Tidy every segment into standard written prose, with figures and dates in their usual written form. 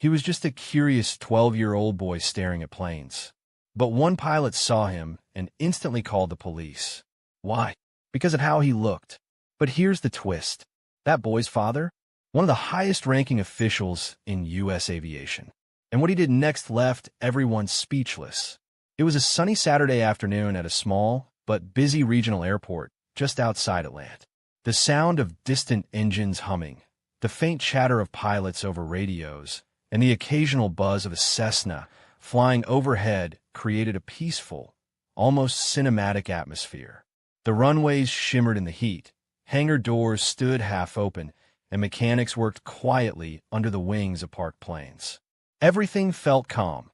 He was just a curious 12-year-old boy staring at planes. But one pilot saw him and instantly called the police. Why? Because of how he looked. But here's the twist. That boy's father? One of the highest-ranking officials in U.S. aviation. And what he did next left everyone speechless. It was a sunny Saturday afternoon at a small but busy regional airport just outside Atlanta. The sound of distant engines humming, the faint chatter of pilots over radios, and the occasional buzz of a Cessna flying overhead created a peaceful, almost cinematic atmosphere. The runways shimmered in the heat, hangar doors stood half open, and mechanics worked quietly under the wings of parked planes. Everything felt calm,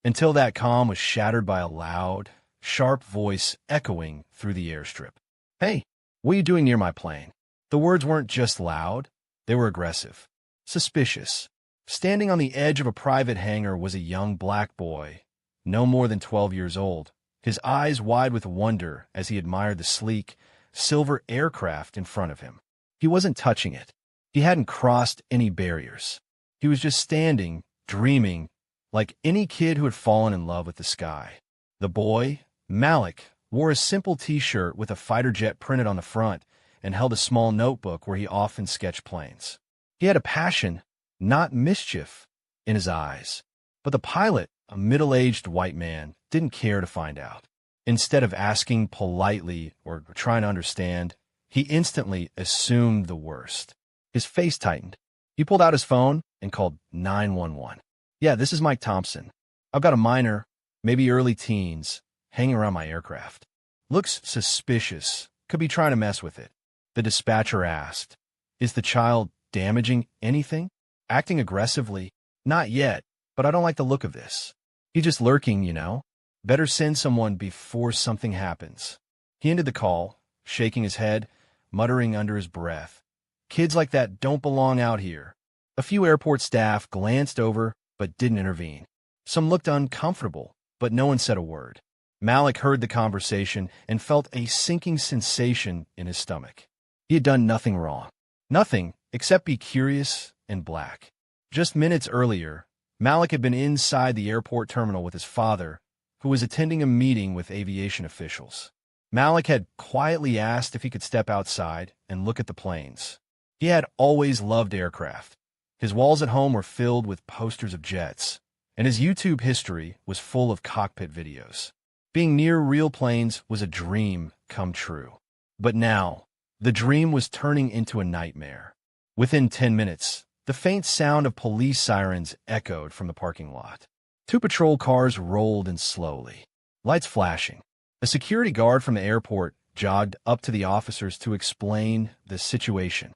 until that calm was shattered by a loud, sharp voice echoing through the airstrip. "Hey, what are you doing near my plane?" The words weren't just loud, they were aggressive, suspicious. Standing on the edge of a private hangar was a young black boy, no more than 12 years old, his eyes wide with wonder as he admired the sleek, silver aircraft in front of him. He wasn't touching it. He hadn't crossed any barriers. He was just standing, dreaming, like any kid who had fallen in love with the sky. The boy, Malik, wore a simple t-shirt with a fighter jet printed on the front and held a small notebook where he often sketched planes. He had a passion, not mischief, in his eyes. But the pilot, a middle-aged white man, didn't care to find out. Instead of asking politely or trying to understand, he instantly assumed the worst. His face tightened. He pulled out his phone and called 911. "Yeah, this is Mike Thompson. I've got a minor, maybe early teens, hanging around my aircraft. Looks suspicious. Could be trying to mess with it." The dispatcher asked, "Is the child damaging anything? Acting aggressively?" "Not yet, but I don't like the look of this. He's just lurking, you know. Better send someone before something happens." He ended the call, shaking his head, muttering under his breath, "Kids like that don't belong out here." A few airport staff glanced over but didn't intervene. Some looked uncomfortable, but no one said a word. Malik heard the conversation and felt a sinking sensation in his stomach. He had done nothing wrong. Nothing except be curious and black. Just minutes earlier, Malik had been inside the airport terminal with his father, who was attending a meeting with aviation officials. Malik had quietly asked if he could step outside and look at the planes. He had always loved aircraft. His walls at home were filled with posters of jets, and his YouTube history was full of cockpit videos. Being near real planes was a dream come true. But now, the dream was turning into a nightmare. Within 10 minutes, the faint sound of police sirens echoed from the parking lot. 2 patrol cars rolled in slowly, lights flashing. A security guard from the airport jogged up to the officers to explain the situation.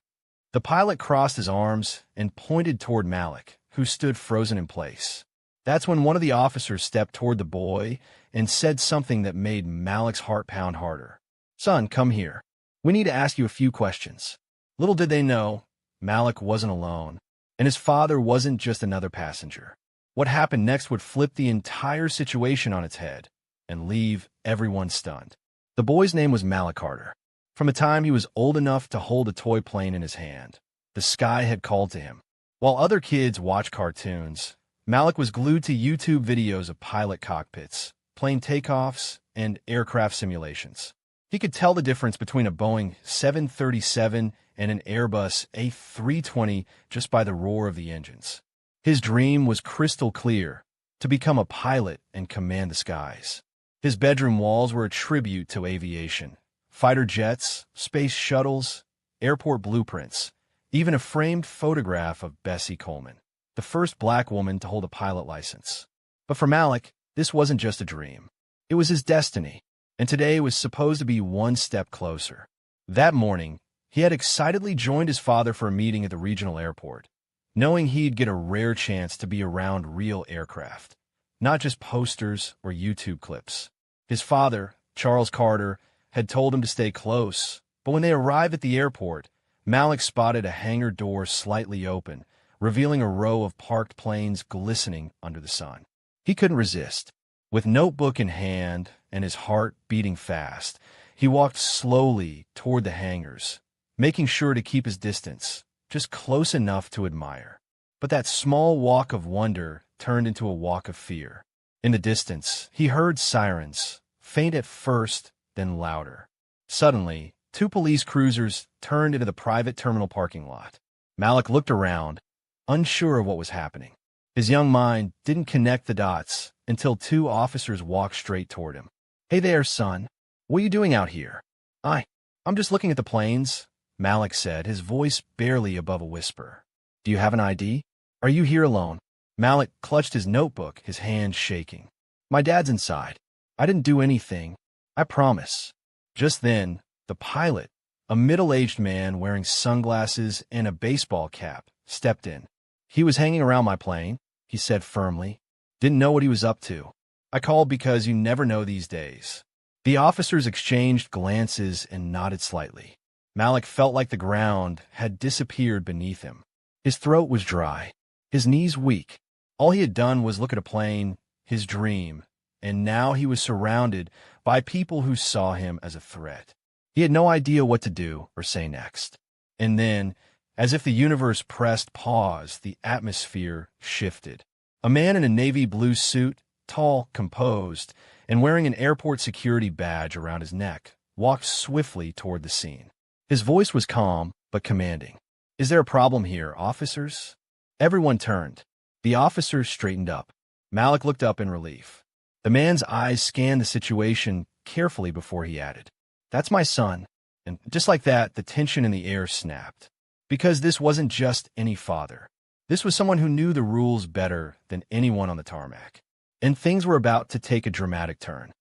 The pilot crossed his arms and pointed toward Malik, who stood frozen in place. That's when one of the officers stepped toward the boy and said something that made Malik's heart pound harder. "Son, come here. We need to ask you a few questions." Little did they know, Malik wasn't alone, and his father wasn't just another passenger. What happened next would flip the entire situation on its head and leave everyone stunned. The boy's name was Malik Carter. From the time he was old enough to hold a toy plane in his hand, the sky had called to him. While other kids watched cartoons, Malik was glued to YouTube videos of pilot cockpits, plane takeoffs, and aircraft simulations. He could tell the difference between a Boeing 737 and an Airbus A320 just by the roar of the engines. His dream was crystal clear, to become a pilot and command the skies. His bedroom walls were a tribute to aviation. Fighter jets, space shuttles, airport blueprints, even a framed photograph of Bessie Coleman, the first black woman to hold a pilot license. But for Malik, this wasn't just a dream. It was his destiny, and today was supposed to be one step closer. That morning, he had excitedly joined his father for a meeting at the regional airport, knowing he'd get a rare chance to be around real aircraft, not just posters or YouTube clips. His father, Charles Carter, had told him to stay close, but when they arrived at the airport, Malik spotted a hangar door slightly open, revealing a row of parked planes glistening under the sun. He couldn't resist. With notebook in hand and his heart beating fast, he walked slowly toward the hangars, making sure to keep his distance, just close enough to admire. but that small walk of wonder turned into a walk of fear. In the distance, he heard sirens, faint at first, then louder. Suddenly, two police cruisers turned into the private terminal parking lot. Malik looked around, unsure of what was happening. His young mind didn't connect the dots until two officers walked straight toward him. "Hey there, son. What are you doing out here?" I'm just looking at the planes," Malik said, his voice barely above a whisper. "Do you have an ID? Are you here alone?" Malik clutched his notebook, his hands shaking. "My dad's inside. I didn't do anything. I promise." Just then, the pilot, a middle-aged man wearing sunglasses and a baseball cap, stepped in. "He was hanging around my plane," he said firmly. "Didn't know what he was up to. I called because you never know these days." The officers exchanged glances and nodded slightly. Malik felt like the ground had disappeared beneath him. His throat was dry, his knees weak. All he had done was look at a plane, his dream, and now he was surrounded by people who saw him as a threat. He had no idea what to do or say next. And then, as if the universe pressed pause, the atmosphere shifted. A man in a navy blue suit, tall, composed, and wearing an airport security badge around his neck, walked swiftly toward the scene. His voice was calm but commanding. "Is there a problem here, officers?" Everyone turned. The officers straightened up. Malik looked up in relief. The man's eyes scanned the situation carefully before he added, "That's my son." And just like that, the tension in the air snapped. Because this wasn't just any father. This was someone who knew the rules better than anyone on the tarmac. And things were about to take a dramatic turn.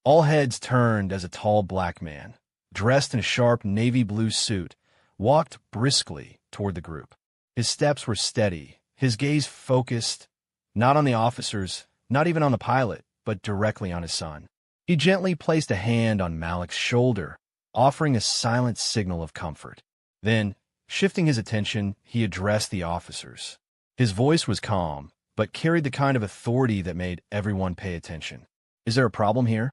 All heads turned as a tall black man, dressed in a sharp navy blue suit, walked briskly toward the group. His steps were steady, his gaze focused, not on the officers, not even on the pilot, but directly on his son. He gently placed a hand on Malik's shoulder, offering a silent signal of comfort. Then, shifting his attention, he addressed the officers. His voice was calm, but carried the kind of authority that made everyone pay attention. "Is there a problem here?"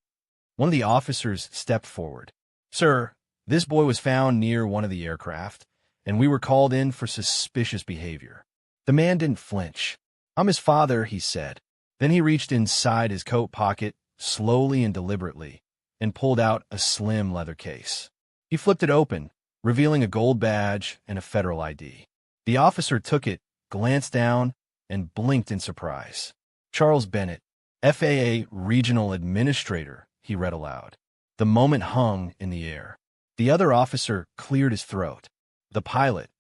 One of the officers stepped forward. "Sir, this boy was found near one of the aircraft, and we were called in for suspicious behavior." The man didn't flinch. "I'm his father," he said. Then he reached inside his coat pocket, slowly and deliberately, and pulled out a slim leather case. He flipped it open, revealing a gold badge and a federal ID. The officer took it, glanced down, and blinked in surprise. "Charles Bennett, FAA Regional Administrator," he read aloud. The moment hung in the air. The other officer cleared his throat. The pilot,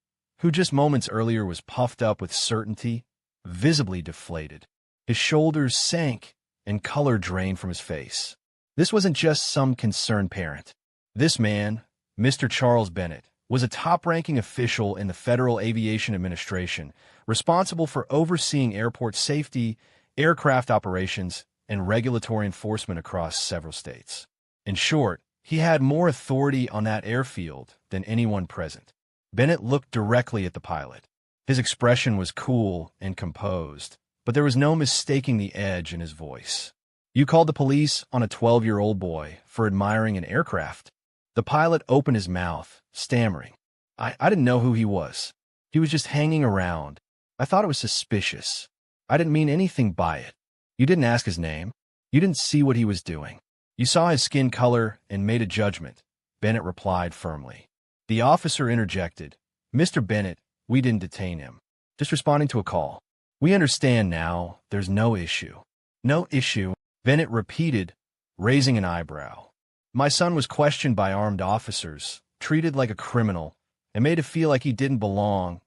who just moments earlier was puffed up with certainty, visibly deflated. His shoulders sank and color drained from his face. This wasn't just some concerned parent. This man, Mr. Charles Bennett, was a top-ranking official in the Federal Aviation Administration, responsible for overseeing airport safety, aircraft operations, and regulatory enforcement across several states. In short, he had more authority on that airfield than anyone present. Bennett looked directly at the pilot. His expression was cool and composed, but there was no mistaking the edge in his voice. "You called the police on a 12-year-old boy for admiring an aircraft?" The pilot opened his mouth, stammering. I didn't know who he was. He was just hanging around. I thought it was suspicious. I didn't mean anything by it." "You didn't ask his name. You didn't see what he was doing. You saw his skin color and made a judgment," Bennett replied firmly. The officer interjected. "Mr. Bennett, we didn't detain him. Just responding to a call. We understand now. There's no issue." "No issue," Bennett repeated, raising an eyebrow. "My son was questioned by armed officers, treated like a criminal, and made to feel like he didn't belong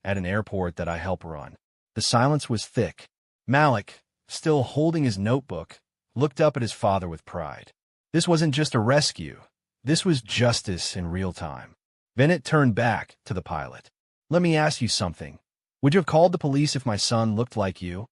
at an airport that I help run." The silence was thick. Malik, still holding his notebook, looked up at his father with pride. This wasn't just a rescue. This was justice in real time. Bennett turned back to the pilot. "Let me ask you something. Would you have called the police if my son looked like you?"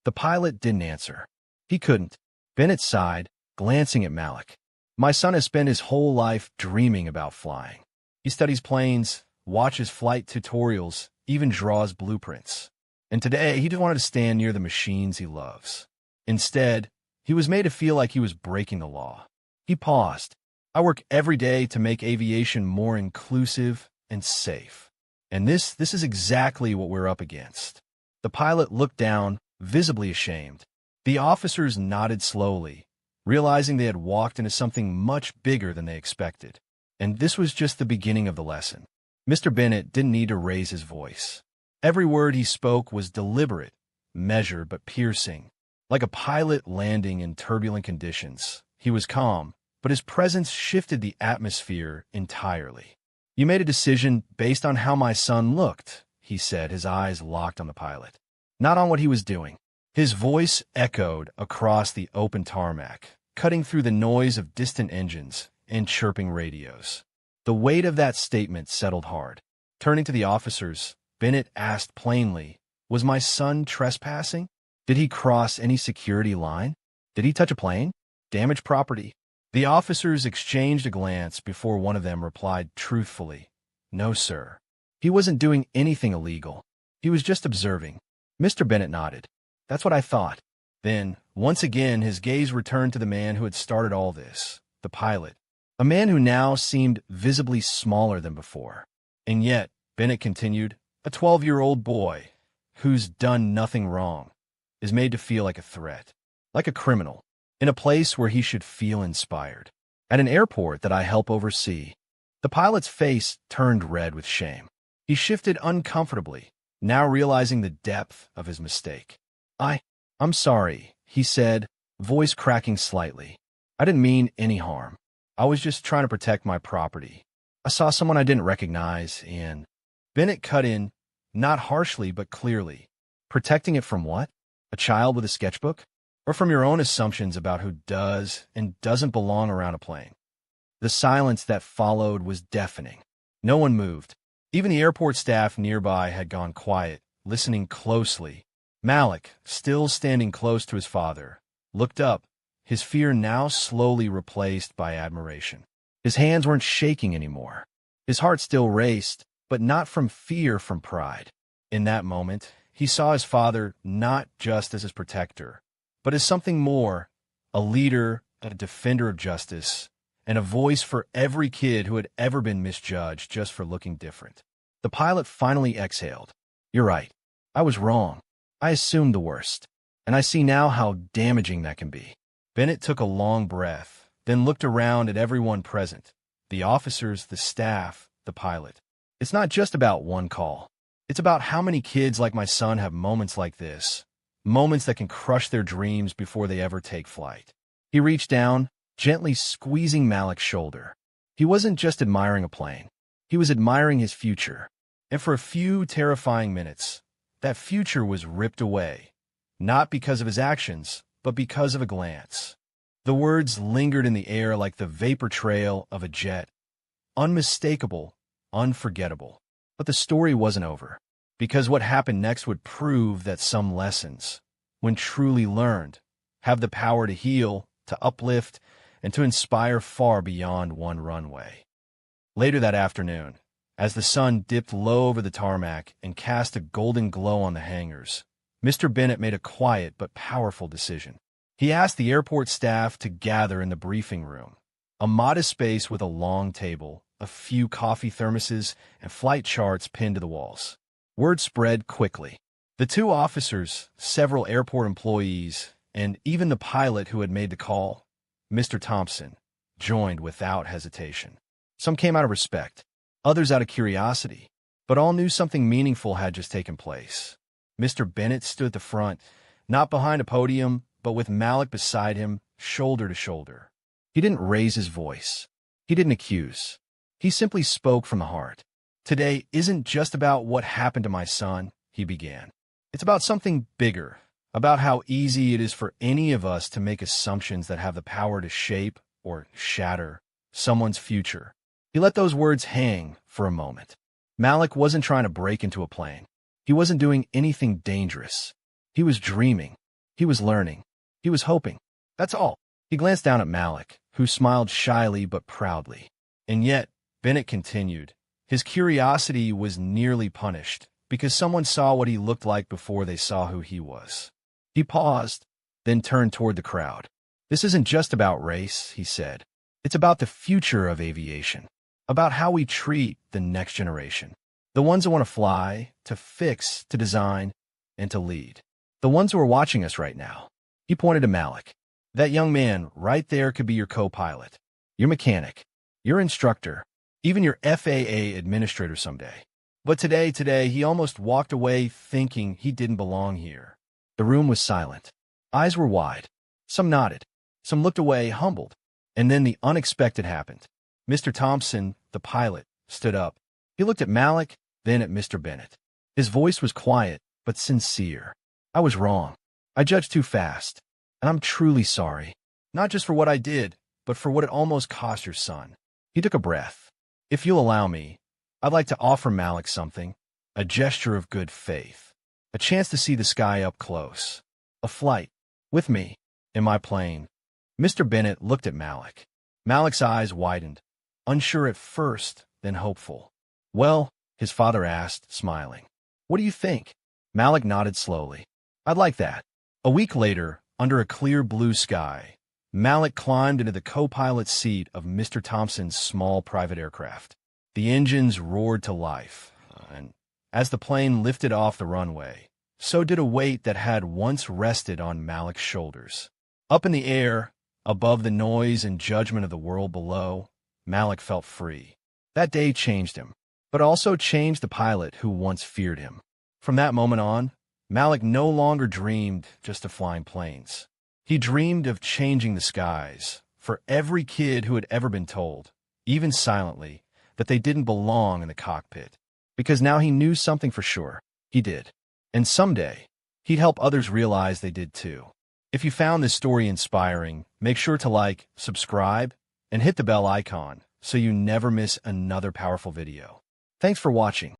The pilot didn't answer. He couldn't. Bennett sighed, glancing at Malik. "My son has spent his whole life dreaming about flying. He studies planes, watches flight tutorials, even draws blueprints. And today, he just wanted to stand near the machines he loves. Instead, he was made to feel like he was breaking the law." He paused. "I work every day to make aviation more inclusive and safe. And this is exactly what we're up against. The pilot looked down, visibly ashamed. The officers nodded slowly, realizing they had walked into something much bigger than they expected. And this was just the beginning of the lesson. Mr. Bennett didn't need to raise his voice. Every word he spoke was deliberate, measured but piercing. Like a pilot landing in turbulent conditions, he was calm, but his presence shifted the atmosphere entirely. "You made a decision based on how my son looked," he said, his eyes locked on the pilot. "Not on what he was doing." His voice echoed across the open tarmac, cutting through the noise of distant engines and chirping radios. The weight of that statement settled hard. Turning to the officers, Bennett asked plainly, "Was my son trespassing? Did he cross any security line? Did he touch a plane? Damage property?" The officers exchanged a glance before one of them replied truthfully, "No, sir. He wasn't doing anything illegal. He was just observing." Mr. Bennett nodded. "That's what I thought." Then, once again, his gaze returned to the man who had started all this, the pilot, a man who now seemed visibly smaller than before. "And yet," Bennett continued, "a 12-year-old boy who's done nothing wrong is made to feel like a threat, like a criminal, in a place where he should feel inspired. At an airport that I help oversee." The pilot's face turned red with shame. He shifted uncomfortably, now realizing the depth of his mistake. I'm sorry," he said, voice cracking slightly. "I didn't mean any harm. I was just trying to protect my property. I saw someone I didn't recognize, and—" Bennett cut in, not harshly but clearly. "Protecting it from what? A child with a sketchbook? Or from your own assumptions about who does and doesn't belong around a plane?" The silence that followed was deafening. No one moved. Even the airport staff nearby had gone quiet, listening closely. Malik, still standing close to his father, looked up, his fear now slowly replaced by admiration. His hands weren't shaking anymore. His heart still raced, but not from fear, from pride. In that moment, he saw his father not just as his protector, but as something more, a leader, a defender of justice, and a voice for every kid who had ever been misjudged just for looking different. The pilot finally exhaled. "You're right. I was wrong. I assumed the worst, and I see now how damaging that can be." Bennett took a long breath, then looked around at everyone present, the officers, the staff, the pilot. "It's not just about one call. It's about how many kids like my son have moments like this, moments that can crush their dreams before they ever take flight." He reached down, gently squeezing Malik's shoulder. He wasn't just admiring a plane. He was admiring his future. And for a few terrifying minutes, that future was ripped away, not because of his actions, but because of a glance. The words lingered in the air like the vapor trail of a jet, unmistakable, unforgettable. But the story wasn't over, because what happened next would prove that some lessons, when truly learned, have the power to heal, to uplift, and to inspire far beyond one runway. Later that afternoon, as the sun dipped low over the tarmac and cast a golden glow on the hangars, Mr. Bennett made a quiet but powerful decision. He asked the airport staff to gather in the briefing room, a modest space with a long table, a few coffee thermoses, and flight charts pinned to the walls. Word spread quickly. The two officers, several airport employees, and even the pilot who had made the call, Mr. Thompson, joined without hesitation. Some came out of respect, others out of curiosity, but all knew something meaningful had just taken place. Mr. Bennett stood at the front, not behind a podium, but with Malik beside him, shoulder to shoulder. He didn't raise his voice. He didn't accuse. He simply spoke from the heart. "Today isn't just about what happened to my son," he began. "It's about something bigger, about how easy it is for any of us to make assumptions that have the power to shape or shatter someone's future." He let those words hang for a moment. Malik wasn't trying to break into a plane. He wasn't doing anything dangerous. He was dreaming. He was learning. He was hoping. That's all. He glanced down at Malik, who smiled shyly but proudly. And yet, Bennett continued, his curiosity was nearly punished because someone saw what he looked like before they saw who he was. He paused, then turned toward the crowd. "This isn't just about race," he said. "It's about the future of aviation, about how we treat the next generation." The ones who want to fly, to fix, to design, and to lead. The ones who are watching us right now. He pointed to Malik. That young man right there could be your co-pilot, your mechanic, your instructor, even your FAA administrator someday. But today, he almost walked away thinking he didn't belong here. The room was silent. Eyes were wide. Some nodded. Some looked away, humbled. And then the unexpected happened. Mr. Thompson, the pilot, stood up. He looked at Malik, then at Mr. Bennett. His voice was quiet, but sincere. I was wrong. I judged too fast. And I'm truly sorry. Not just for what I did, but for what it almost cost your son. He took a breath. If you'll allow me, I'd like to offer Malik something. A gesture of good faith. A chance to see the sky up close. A flight. With me. In my plane. Mr. Bennett looked at Malik. Malik's eyes widened. Unsure at first, then hopeful. Well, his father asked, smiling. What do you think? Malik nodded slowly. I'd like that. A week later, under a clear blue sky, Malik climbed into the co-pilot seat of Mr. Thompson's small private aircraft. The engines roared to life, and as the plane lifted off the runway, so did a weight that had once rested on Malik's shoulders. Up in the air, above the noise and judgment of the world below, Malik felt free. That day changed him, but also changed the pilot who once feared him. From that moment on, Malik no longer dreamed just of flying planes. He dreamed of changing the skies for every kid who had ever been told, even silently, that they didn't belong in the cockpit. Because now he knew something for sure. He did. And someday, he'd help others realize they did too. If you found this story inspiring, make sure to like, subscribe, and hit the bell icon so you never miss another powerful video. Thanks for watching.